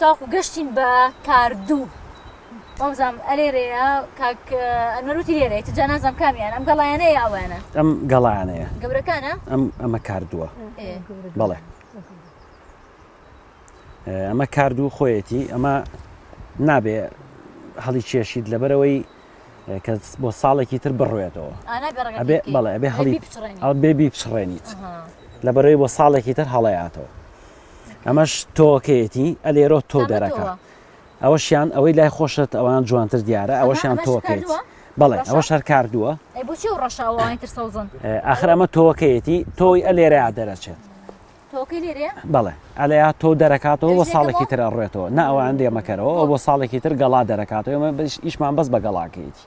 تاوەکو گەشتین بە کاردوو بەمزام ئەلێرەیە کاک ئەنوەروتی لێرەیە تجا نازام کامیان ئەم گەڵایانەیە ئەوانە ئەم گەڵایانەیە گەورەکانە ئەمە کاردووە بەڵێ ئەمە کاردوو خۆیەتی ئەمە نابێ هەڵی کێشید لەبەرەوەی کە بۆ ساڵێکی تر بڕوێتەوە بەڵێ ئەبێ بێ بیپچڕێنیت لەبەرەوەی بۆ ساڵێکی تر هەڵەیاتەوە ئەمەش تۆکەیەتی ئەلێرۆ تۆ دەرەکە ئەوەشیان ئەوەی لای خۆشت ئەوان جوانتر دیارە ئەوەشیان تۆکەیت بەڵێ ئەوەش هەر کاردووە ئاخر ئەمە تۆکەیەتی تۆی ئەلێرەیە دەرەچێت بەڵێ ئەلەیە تۆ دەرەکاتەوە بۆ ساڵێکی تر ئەڕێتەوە نە ئەوان دێمەکەرەوە ئەو بۆ ساڵێکی تر گەڵا دەرەکاتەوە ئەمە ئیشمان بەس بە گەڵاکەیەتی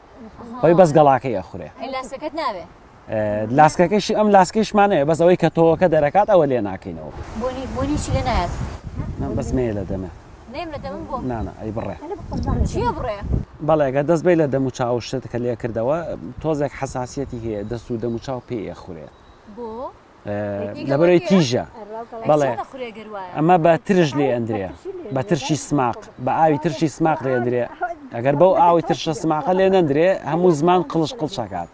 خۆی بەس گەڵاکەی ئەخورێ لاسکەکەیشی ئەم لاسکەیشمانەیە بەس ئەوەی کە تۆوەکە دەرەکات ئەوە لێ ناکەینەوە بۆنیشی لێ نایەت بەسمەیە لە دەمە نانە ئەی بڕێ بەڵێگە دەست بێ لە دەم و چاو شتێت کە لێ کردەوە تۆزێک حساسیەتی هەیە دەست و دەم و چاو پێ ئەخورێت لەبەرەوەی تیژە بەڵێ ئەمە بە ترش لێ ئەندرێ بە ترشی سماق بە ئاوی ترشی سماق لێ ئەندرێ ئەگەر بەو ئاوی ترشە سماقە لێ نەندرێ هەموو زمان قڵش قڵشەکات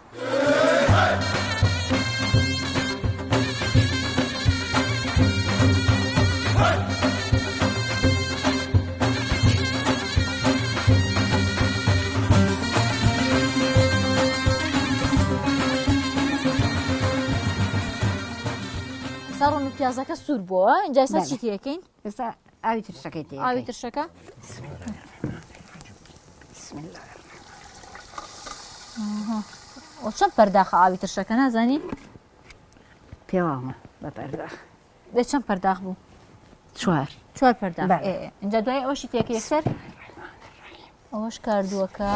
ساڕۆن و پیازەکە سوور بووە اینجا ئێستا چی تێکەین؟ ئێستا ئاوی ترشەکەی تێ ئاوی ترشەکە چەند پەرداخە ئاوی ترشەکە نازانی؟ پێوامە بە پەرداخ بێ چەند پەرداخ بوو؟ چوار پەرداخ اینجا دوای ئەوەشی تێکە یەکسەر ئەوەش کاردووەکە